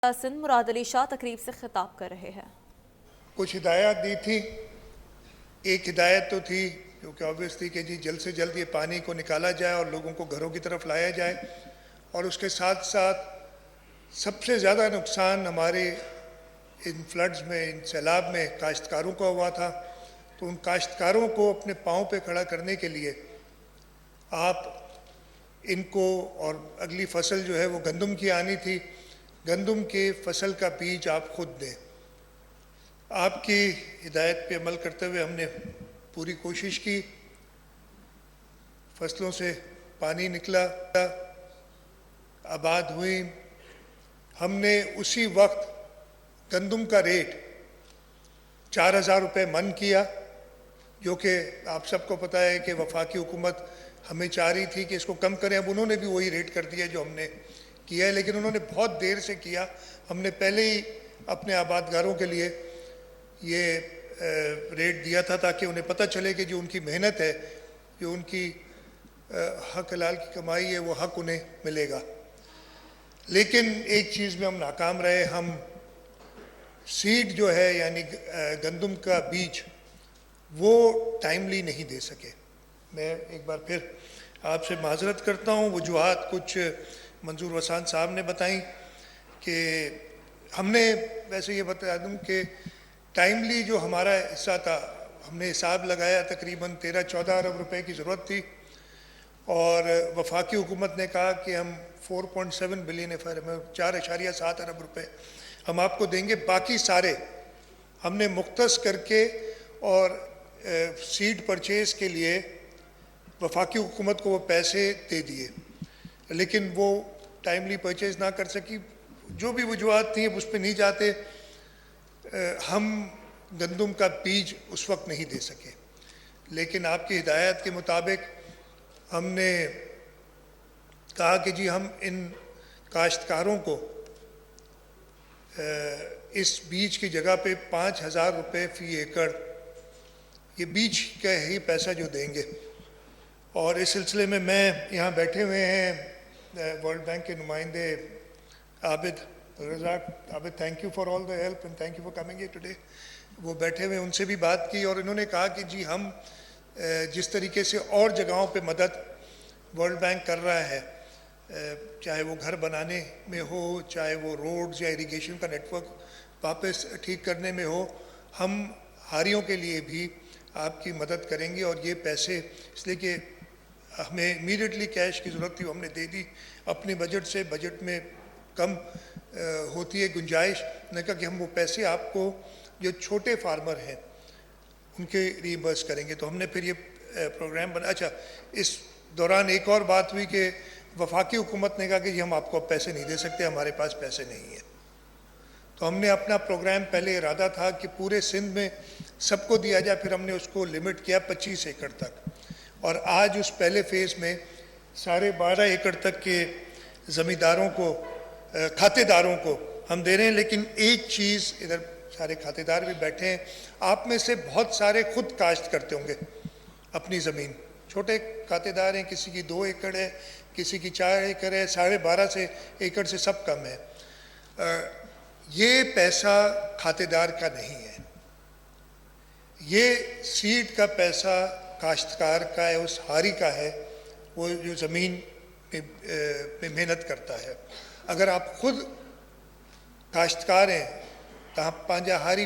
سندھ مراد علی شاہ تقریب سے خطاب کر رہے ہیں۔ کچھ ہدایات دی تھی۔ ایک ہدایت تو تھی جو کہ آبویس تھی کہ جلد سے جلد یہ پانی کو نکالا جائے اور لوگوں کو گھروں کی طرف لایا جائے، اور اس کے ساتھ ساتھ سب سے زیادہ نقصان ہمارے ان فلڈز میں، ان سیلاب میں کاشتکاروں کو ہوا تھا، تو ان کاشتکاروں کو اپنے پاؤں پہ کھڑا کرنے کے لیے آپ ان کو، اور اگلی فصل جو ہے وہ گندم کی آنی تھی، گندم کے فصل کا بیج آپ خود دیں۔ آپ کی ہدایت پہ عمل کرتے ہوئے ہم نے پوری کوشش کی، فصلوں سے پانی نکلا، آباد ہوئی۔ ہم نے اسی وقت گندم کا ریٹ 4000 روپے من کیا، جو کہ آپ سب کو پتہ ہے کہ وفاقی حکومت ہمیں چاہ رہی تھی کہ اس کو کم کریں، اب انہوں نے بھی وہی ریٹ کر دیا جو ہم نے کیا ہے، لیکن انہوں نے بہت دیر سے کیا۔ ہم نے پہلے ہی اپنے آبادگاروں کے لیے یہ ریٹ دیا تھا تاکہ انہیں پتہ چلے کہ جو ان کی محنت ہے، جو ان کی حق حلال کی کمائی ہے، وہ حق انہیں ملے گا۔ لیکن ایک چیز میں ہم ناکام رہے، ہم سیڈ جو ہے یعنی گندم کا بیج وہ ٹائملی نہیں دے سکے۔ میں ایک بار پھر آپ سے معذرت کرتا ہوں، وجوہات کچھ منظور وسان صاحب نے بتائیں کہ ہم نے ویسے یہ بتا دوں کہ ٹائملی جو ہمارا حصہ تھا، ہم نے حساب لگایا تقریباً 13-14 ارب روپے کی ضرورت تھی، اور وفاقی حکومت نے کہا کہ ہم 4.7 بلین 4.7 ارب روپے ہم آپ کو دیں گے، باقی سارے ہم نے مختص کر کے اور سیڈ پرچیز کے لیے وفاقی حکومت کو وہ پیسے دے دیے، لیکن وہ ٹائملی پرچیز نہ کر سکی۔ جو بھی وجوہات تھیں اس پہ نہیں جاتے، ہم گندم کا بیج اس وقت نہیں دے سکے، لیکن آپ کی ہدایت کے مطابق ہم نے کہا کہ ہم ان کاشتکاروں کو اس بیج کی جگہ پہ 5000 روپے فی ایکڑ یہ بیج کا ہی پیسہ جو دیں گے۔ اور اس سلسلے میں یہاں بیٹھے ہوئے ہیں ورلڈ بینک کے نمائندے Abid Razzaq. Abid, thank you for all the help and thank you for coming here today. وہ بیٹھے ہوئے، ان سے بھی بات کی، اور انہوں نے کہا کہ ہم جس طریقے سے اور جگہوں پہ مدد ورلڈ بینک کر رہا ہے، چاہے وہ گھر بنانے میں ہو، چاہے وہ روڈز یا اریگیشن کا نیٹ ورک واپس ٹھیک کرنے میں ہو، ہم ہاریوں کے لیے بھی آپ کی مدد کریں گے۔ اور یہ پیسے اس لیے کہ ہمیں امیڈیٹلی کیش کی ضرورت تھی، وہ ہم نے دے دی اپنے بجٹ سے، بجٹ میں کم ہوتی ہے گنجائش، نے کہا کہ ہم وہ پیسے آپ کو جو چھوٹے فارمر ہیں ان کے ریمبرس کریں گے۔ تو ہم نے پھر یہ پروگرام بنا۔ اچھا، اس دوران ایک اور بات ہوئی کہ وفاقی حکومت نے کہا کہ ہم آپ کو اب پیسے نہیں دے سکتے، ہمارے پاس پیسے نہیں ہیں۔ تو ہم نے اپنا پروگرام، پہلے ارادہ تھا کہ پورے سندھ میں سب کو دیا جائے، پھر ہم نے اس کو لمٹ کیا 25 ایکڑ تک، اور آج اس پہلے فیز میں 12.5 ایکڑ تک کے زمینداروں کو، کھاتے داروں کو ہم دے رہے ہیں۔ لیکن ایک چیز، ادھر سارے کھاتے دار بھی بیٹھے ہیں، آپ میں سے بہت سارے خود کاشت کرتے ہوں گے اپنی زمین، چھوٹے کھاتے دار ہیں، کسی کی 2 ایکڑ ہے، کسی کی 4 ایکڑ ہے، 12.5 ایکڑ سے سب کم ہے۔ یہ پیسہ کھاتے دار کا نہیں ہے، یہ سیڈ کا پیسہ کاشتکار کا ہے، اس ہاری کا ہے، وہ جو زمین پہ محنت کرتا ہے۔ اگر آپ خود کاشتکار ہیں تو پانجا ہاری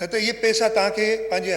نہ تو یہ پیسہ تاکہ پانجے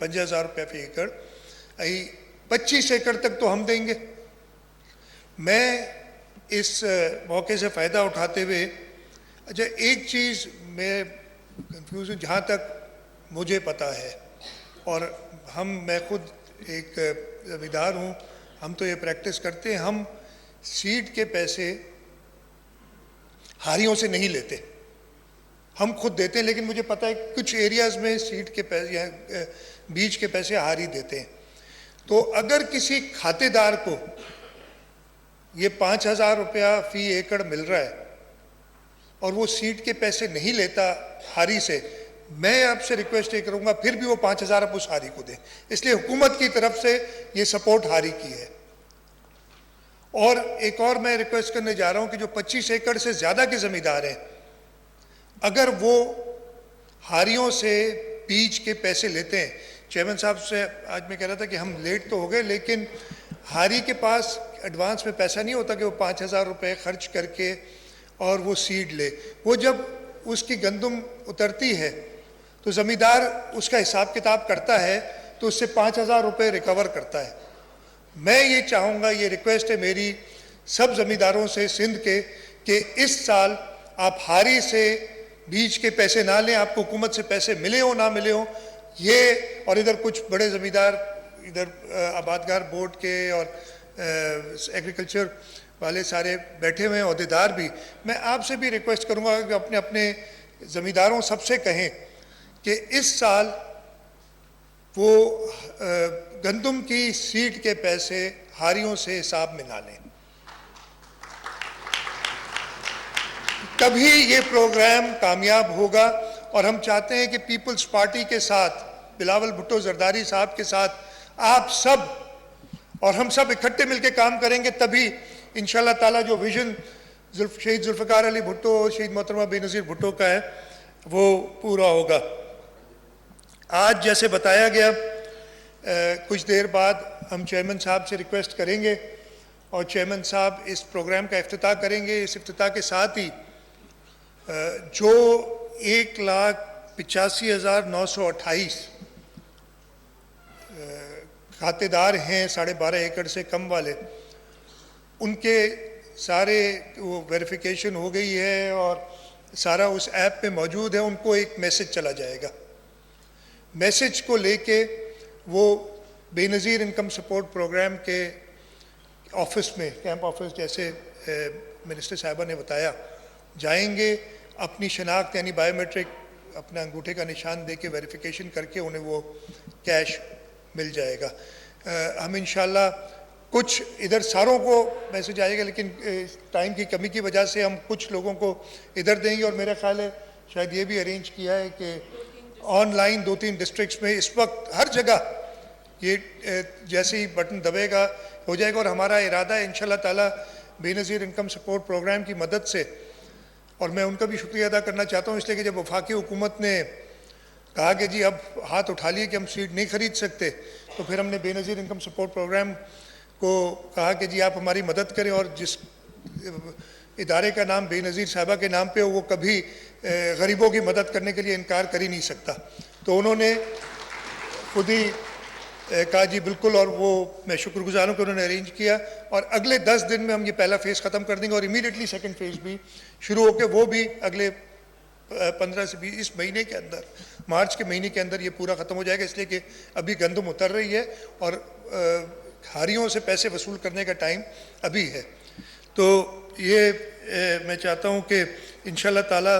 5000 روپے فی ایکڑ، 25 ایکڑ تک تو ہم دیں گے۔ میں اس موقع سے فائدہ اٹھاتے ہوئے، اچھا ایک چیز میں کنفیوز ہوں، جہاں تک مجھے پتہ ہے، اور میں خود ایک زمیندار ہوں، ہم تو یہ پریکٹس کرتے ہیں، ہم سیڈ کے پیسے ہاریوں سے نہیں لیتے، ہم خود دیتے ہیں۔ لیکن مجھے پتہ ہے کچھ ایریاز میں سیڈ کے پیسے یا بیج کے پیسے ہاری دیتے ہیں۔ تو اگر کسی کھاتے دار کو یہ 5000 روپیہ فی ایکڑ مل رہا ہے اور وہ سیڈ کے پیسے نہیں لیتا ہاری سے، میں آپ سے ریکویسٹ یہ کروں گا پھر بھی وہ 5000 آپ اس ہاری کو دیں۔ اس لیے حکومت کی طرف سے یہ سپورٹ ہاری کی ہے۔ اور ایک اور میں ریکویسٹ کرنے جا رہا ہوں کہ جو 25 ایکڑ سے زیادہ کے زمیندار ہیں، اگر وہ ہاریوں سے بیج کے پیسے لیتے ہیں، چیئرمین صاحب سے آج میں کہہ رہا تھا کہ ہم لیٹ تو ہو گئے، لیکن ہاری کے پاس ایڈوانس میں پیسہ نہیں ہوتا کہ وہ 5,000 روپے خرچ کر کے اور وہ سیڈ لے. وہ جب اس کی گندم اترتی ہے تو زمیندار اس کا حساب کتاب کرتا ہے تو اس سے 5,000 روپے ریکور کرتا ہے. میں یہ چاہوں گا، یہ ریکویسٹ ہے میری سب زمینداروں سے سندھ کے، کہ اس سال آپ ہاری سے بیج کے پیسے نہ لیں، آپ کو حکومت سے پیسے ملے ہوں نہ ملے ہوں. یہ اور ادھر کچھ بڑے زمیندار ادھر آبادگار بورڈ کے اور ایگریکلچر والے سارے بیٹھے ہوئے ہیں، عہدیدار بھی، میں آپ سے بھی ریکویسٹ کروں گا کہ اپنے اپنے زمینداروں سب سے کہیں کہ اس سال وہ گندم کی سیڈ کے پیسے ہاریوں سے حساب میں نہ لیں. تبھی یہ پروگرام کامیاب ہوگا. اور ہم چاہتے ہیں کہ پیپلز پارٹی کے ساتھ، بلاول بھٹو زرداری صاحب کے ساتھ آپ سب اور ہم سب اکٹھے مل کے کام کریں گے، تبھی انشاءاللہ تعالیٰ جو ویژن شہید ذوالفقار علی بھٹو اور شہید محترمہ بے نظیر بھٹو کا ہے وہ پورا ہوگا. آج جیسے بتایا گیا، کچھ دیر بعد ہم چیئرمین صاحب سے ریکویسٹ کریں گے اور چیئرمین صاحب اس پروگرام کا افتتاح کریں گے. اس افتتاح کے ساتھ ہی جو 1,85,928 کھاتے دار ہیں 12.5 ایکڑ سے کم والے، ان کے سارے وہ ویریفیکیشن ہو گئی ہے اور سارا اس ایپ پہ موجود ہے. ان کو ایک میسج چلا جائے گا. میسج کو لے کے وہ بے نظیر انکم سپورٹ پروگرام کے آفس میں، کیمپ آفس جیسے منسٹر صاحبہ نے بتایا، جائیں گے. اپنی شناخت یعنی بائیو میٹرک اپنا انگوٹھے کا نشان دے کے ویریفیکیشن کر کے انہیں وہ کیش مل جائے گا. ہم انشاءاللہ کچھ ادھر ساروں کو میسج آئے گا، لیکن ٹائم کی کمی کی وجہ سے ہم کچھ لوگوں کو ادھر دیں گے. اور میرا خیال ہے شاید یہ بھی ارینج کیا ہے کہ آن لائن 2-3 ڈسٹرکٹس میں اس وقت ہر جگہ یہ جیسے ہی بٹن دبے گا ہو جائے گا. اور ہمارا ارادہ ہے انشاءاللہ تعالیٰ بے نظیر انکم سپورٹ پروگرام کی مدد سے، اور میں ان کا بھی شکریہ ادا کرنا چاہتا ہوں اس لیے کہ جب وفاقی حکومت نے کہا کہ جی اب ہاتھ اٹھا لیے کہ ہم سیڈ نہیں خرید سکتے، تو پھر ہم نے بے نظیر انکم سپورٹ پروگرام کو کہا کہ جی آپ ہماری مدد کریں. اور جس ادارے کا نام بے نظیر صاحبہ کے نام پہ ہو وہ کبھی غریبوں کی مدد کرنے کے لیے انکار کر ہی نہیں سکتا. تو انہوں نے خود ہی کہا جی بالکل، اور وہ میں شکر گزار ہوں کہ انہوں نے ارینج کیا. اور اگلے 10 دن میں ہم یہ پہلا فیز ختم کر دیں گے اور امیڈیٹلی سیکنڈ فیز بھی شروع ہو کے وہ بھی اگلے 15 سے 20 اس مہینے کے اندر، مارچ کے مہینے کے اندر یہ پورا ختم ہو جائے گا. اس لیے کہ ابھی گندم اتر رہی ہے اور ہاریوں سے پیسے وصول کرنے کا ٹائم ابھی ہے. تو یہ میں چاہتا ہوں کہ انشاءاللہ تعالیٰ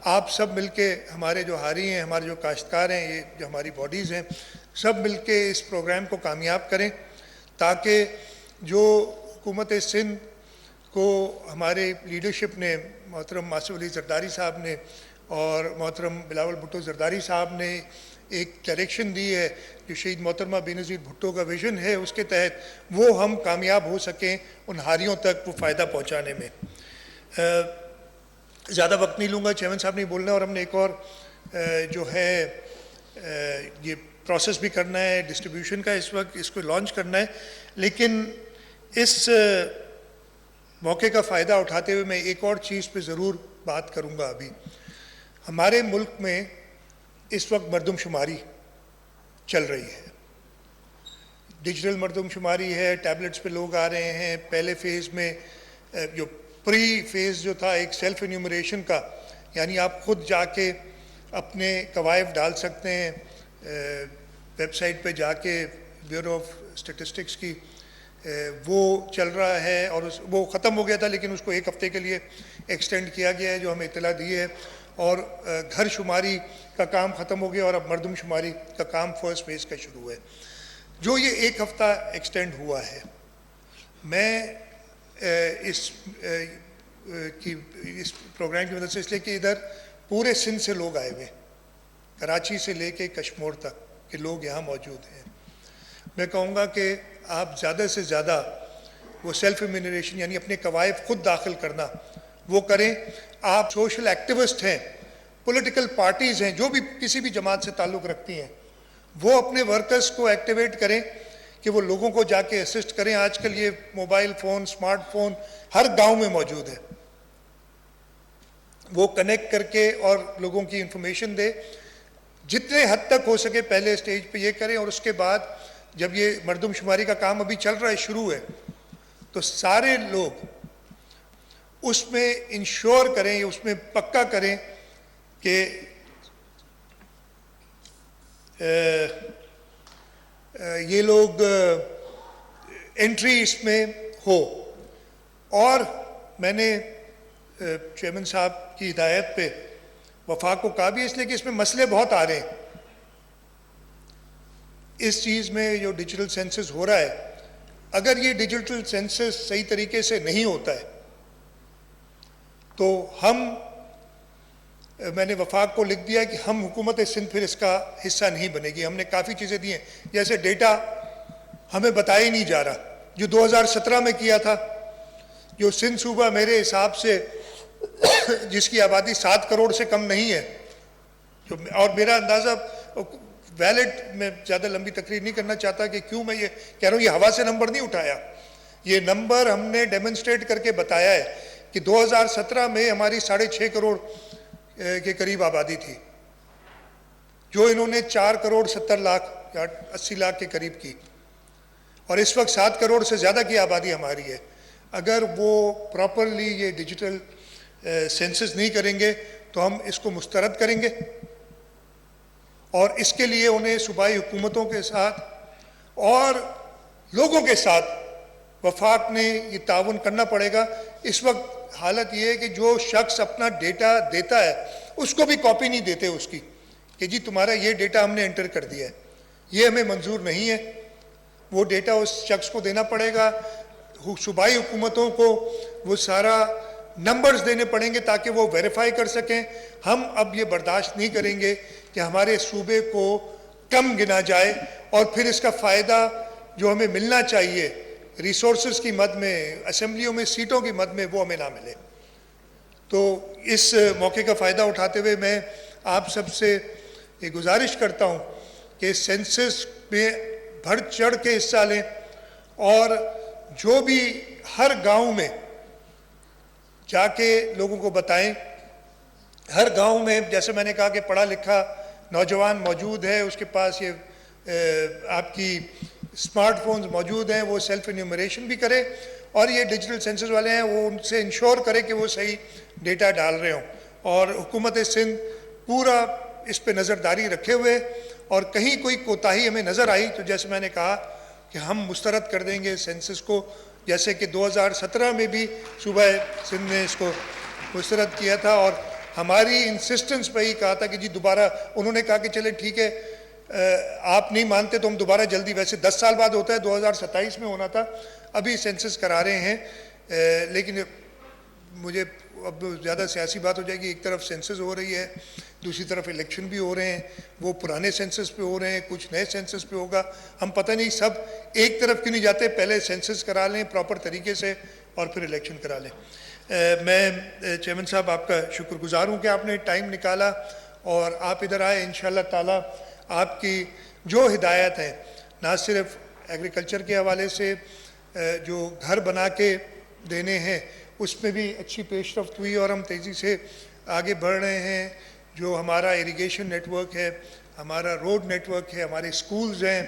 آپ سب مل کے، ہمارے جو ہاری ہیں، ہمارے جو کاشتکار ہیں، یہ جو ہماری باڈیز ہیں، سب مل کے اس پروگرام کو کامیاب کریں تاکہ جو حکومت سندھ کو ہمارے لیڈرشپ نے، محترم ماسف علی زرداری صاحب نے اور محترم بلاول بھٹو زرداری صاحب نے ایک ڈائریکشن دی ہے، جو شہید محترمہ بے نظیر بھٹو کا ویژن ہے، اس کے تحت وہ ہم کامیاب ہو سکیں ان ہاریوں تک وہ فائدہ پہنچانے میں. زیادہ وقت نہیں لوں گا، چیئرمین صاحب نے بولنا ہے. اور ہم نے ایک اور جو ہے یہ پروسیس بھی کرنا ہے ڈسٹریبیوشن کا، اس وقت اس کو لانچ کرنا ہے. لیکن اس موقع کا فائدہ اٹھاتے ہوئے میں ایک اور چیز پہ ضرور بات کروں گا. ابھی ہمارے ملک میں اس وقت مردم شماری چل رہی ہے، ڈیجیٹل مردم شماری ہے، ٹیبلٹس پہ لوگ آ رہے ہیں. پہلے فیز میں جو پری فیز جو تھا ایک سیلف انیومریشن کا، یعنی آپ خود جا کے اپنے قوائف ڈال سکتے ہیں ویب سائٹ پہ جا کے بیورو آف اسٹیٹسٹکس کی، وہ چل رہا ہے. اور وہ ختم ہو گیا تھا لیکن اس کو 1 ہفتے کے لیے ایکسٹینڈ کیا گیا ہے جو ہمیں اطلاع دی ہے. اور گھر شماری کا کام ختم ہو گیا اور اب مردم شماری کا کام فرسٹ فیز کا شروع ہے. جو یہ 1 ہفتہ ایکسٹینڈ ہوا ہے، میں اس پروگرام کی مدد سے، اس لیے کہ ادھر پورے سندھ سے لوگ آئے ہوئے، کراچی سے لے کے کشمور تک کے لوگ یہاں موجود ہیں. میں کہوں گا کہ آپ زیادہ سے زیادہ وہ سیلف ایمینریشن یعنی اپنے قوائف خود داخل کرنا وہ کریں. آپ سوشل ایکٹیوسٹ ہیں, پولیٹیکل پارٹیز ہیں جو بھی کسی بھی جماعت سے تعلق رکھتی ہیں, وہ اپنے ورکرز کو ایکٹیویٹ کریں کہ وہ لوگوں کو جا کے اسسٹ کریں. آج کل یہ موبائل فون, اسمارٹ فون ہر گاؤں میں موجود ہے, وہ کنیکٹ کر کے اور لوگوں کی انفارمیشن دے. جتنے حد تک ہو سکے پہلے اسٹیج پہ یہ کریں, اور اس کے بعد جب یہ مردم شماری کا کام ابھی چل رہا ہے, شروع ہے, تو سارے لوگ اس میں انشور کریں, اس میں پکا کریں کہ یہ لوگ انٹری اس میں ہو. اور میں نے چیئرمین صاحب کی ہدایت پہ وفاق کو کہا بھی, اس لیے کہ اس میں مسئلے بہت آ رہے ہیں. اس چیز میں جو ڈیجیٹل سینسس ہو رہا ہے, اگر یہ ڈیجیٹل سینسس صحیح طریقے سے نہیں ہوتا ہے تو میں نے وفاق کو لکھ دیا کہ ہم حکومت سندھ پھر اس کا حصہ نہیں بنے گی. ہم نے کافی چیزیں دی ہیں, جیسے ڈیٹا ہمیں بتایا ہی نہیں جا رہا, جو 2017 میں کیا تھا, جو سندھ صوبہ میرے حساب سے جس کی آبادی 7 کروڑ سے کم نہیں ہے, اور میرا اندازہ ویلڈ, میں زیادہ لمبی تقریر نہیں کرنا چاہتا کہ کیوں میں یہ کہہ رہا ہوں, یہ ہوا سے نمبر نہیں اٹھایا, یہ نمبر ہم نے ڈیمونسٹریٹ کر کے بتایا ہے کہ 2017 میں ہماری 6.5 کروڑ کے قریب آبادی تھی, جو انہوں نے 4 کروڑ 70 لاکھ یا 80 لاکھ کے قریب کی, اور اس وقت 7 کروڑ سے زیادہ کی آبادی ہماری ہے. اگر وہ پراپرلی یہ ڈیجیٹل سینسس نہیں کریں گے تو ہم اس کو مسترد کریں گے, اور اس کے لیے انہیں صوبائی حکومتوں کے ساتھ اور لوگوں کے ساتھ وفاق نے یہ تعاون کرنا پڑے گا. اس وقت حالت یہ ہے کہ جو شخص اپنا ڈیٹا دیتا ہے اس کو بھی کاپی نہیں دیتے اس کی, کہ جی تمہارا یہ ڈیٹا ہم نے انٹر کر دیا ہے, یہ ہمیں منظور نہیں ہے. وہ ڈیٹا اس شخص کو دینا پڑے گا, صوبائی حکومتوں کو وہ سارا نمبرز دینے پڑیں گے تاکہ وہ ویریفائی کر سکیں. ہم اب یہ برداشت نہیں کریں گے کہ ہمارے صوبے کو کم گنا جائے اور پھر اس کا فائدہ جو ہمیں ملنا چاہیے ریسورسز کی مد میں, اسمبلیوں میں سیٹوں کی مد میں, وہ ہمیں نہ ملے. تو اس موقع کا فائدہ اٹھاتے ہوئے میں آپ سب سے یہ گزارش کرتا ہوں کہ سینسس میں بڑھ چڑھ کے حصہ لیں, اور جو بھی ہر گاؤں میں جا کے لوگوں کو بتائیں. ہر گاؤں میں جیسے میں نے کہا کہ پڑھا لکھا نوجوان موجود ہے, اس کے پاس یہ آپ کی اسمارٹ فونز موجود ہیں, وہ سیلف انیومریشن بھی کرے, اور یہ ڈیجیٹل سینسس والے ہیں وہ ان سے انشور کرے کہ وہ صحیح ڈیٹا ڈال رہے ہوں. اور حکومت سندھ پورا اس پہ نظرداری رکھے ہوئے, اور کہیں کوئی کوتاہی ہمیں نظر آئی تو جیسے میں نے کہا کہ ہم مسترد کر دیں گے سینسس کو, جیسے کہ 2017 میں بھی صوبہ سندھ نے اس کو مسترد کیا تھا, اور ہماری انسسٹنس پہ ہی کہا تھا کہ جی دوبارہ, انہوں نے کہا کہ چلے ٹھیک ہے آپ نہیں مانتے تو ہم دوبارہ جلدی, ویسے 10 سال بعد ہوتا ہے, 2027 میں ہونا تھا, ابھی سینسس کرا رہے ہیں. لیکن مجھے اب زیادہ سیاسی بات ہو جائے گی, ایک طرف سینسس ہو رہی ہے, دوسری طرف الیکشن بھی ہو رہے ہیں, وہ پرانے سینسس پہ ہو رہے ہیں, کچھ نئے سینسس پہ ہوگا, ہم پتہ نہیں سب ایک طرف کیوں نہیں جاتے, پہلے سینسس کرا لیں پراپر طریقے سے اور پھر الیکشن کرا لیں. میں چیئرمین صاحب آپ کا شکر گزار ہوں کہ آپ نے ٹائم نکالا اور آپ ادھر آئے. انشاءاللہ تعالیٰ آپ کی جو ہدایت ہیں, نہ صرف ایگریکلچر کے حوالے سے جو گھر بنا کے دینے ہیں اس میں بھی اچھی پیش رفت ہوئی, اور ہم تیزی سے آگے بڑھ رہے ہیں. جو ہمارا اریگیشن نیٹ ورک ہے, ہمارا روڈ نیٹ ورک ہے, ہمارے اسکولز ہیں,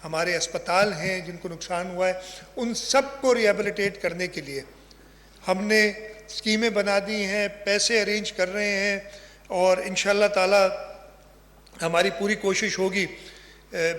ہمارے اسپتال ہیں جن کو نقصان ہوا ہے, ان سب کو ریہیبلیٹیٹ کرنے کے لیے ہم نے اسکیمیں بنا دی ہیں, پیسے ارینج کر رہے ہیں, اور انشاءاللہ تعالیٰ ہماری پوری کوشش ہوگی.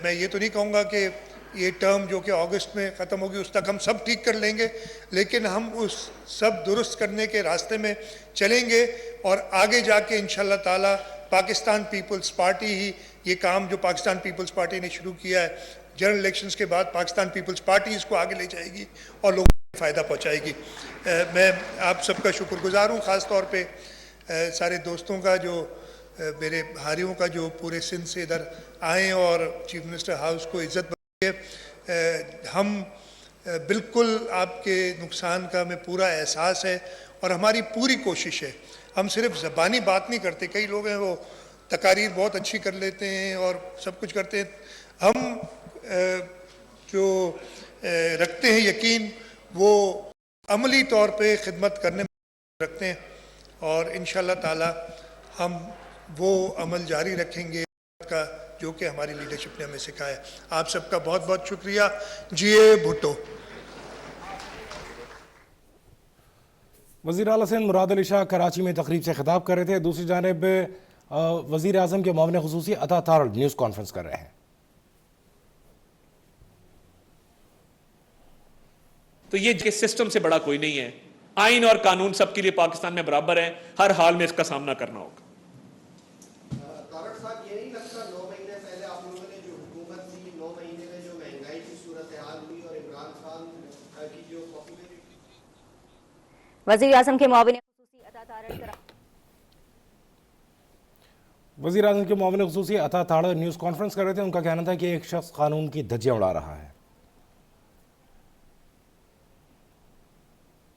میں یہ تو نہیں کہوں گا کہ یہ ٹرم جو کہ اگست میں ختم ہوگی اس تک ہم سب ٹھیک کر لیں گے, لیکن ہم اس سب درست کرنے کے راستے میں چلیں گے, اور آگے جا کے انشاءاللہ تعالیٰ پاکستان پیپلز پارٹی ہی یہ کام جو پاکستان پیپلز پارٹی نے شروع کیا ہے, جنرل الیکشنز کے بعد پاکستان پیپلز پارٹی اس کو آگے لے جائے گی اور لوگوں کو فائدہ پہنچائے گی. میں آپ سب کا شکر گزار ہوں, خاص طور پہ سارے دوستوں کا, جو میرے بھائیوں کا جو پورے سندھ سے ادھر آئیں اور چیف منسٹر ہاؤس کو عزت بخشی ہے. ہم بالکل آپ کے نقصان کا ہمیں پورا احساس ہے اور ہماری پوری کوشش ہے. ہم صرف زبانی بات نہیں کرتے, کئی لوگ ہیں وہ تقاریر بہت اچھی کر لیتے ہیں اور سب کچھ کرتے ہیں. ہم جو رکھتے ہیں یقین وہ عملی طور پہ خدمت کرنے میں رکھتے ہیں, اور انشاءاللہ تعالی ہم وہ عمل جاری رکھیں گے کا جو کہ ہماری لیڈرشپ نے ہمیں سکھایا. آپ سب کا بہت بہت شکریہ. جی اے بھٹو. وزیر اعلیٰ سندھ مراد علی شاہ کراچی میں تقریب سے خطاب کر رہے تھے. دوسری جانب وزیر اعظم کے معاون خصوصی عطا تھار نیوز کانفرنس کر رہے ہیں. تو یہ سسٹم سے بڑا کوئی نہیں ہے. آئین اور قانون سب کے لیے پاکستان میں برابر ہیں, ہر حال میں اس کا سامنا کرنا ہوگا. کارٹ صاحب یہ نہیں لگتا 9 مہینے پہلے آپ لوگوں نے جو حکومت تھی 9 مہینے میں جو مہنگائی کی صورتحال ہوئی اور عمران خان کی جو پاپولیرٹی. وزیر اعظم کے معاون خصوصی عطا تھاڑ وزیر اعظم کے معاون خصوصی عطا تھاڑ نیوز کانفرنس کر رہے تھے. ان کا کہنا تھا کہ ایک شخص قانون کی دھجیاں اڑا رہا ہے.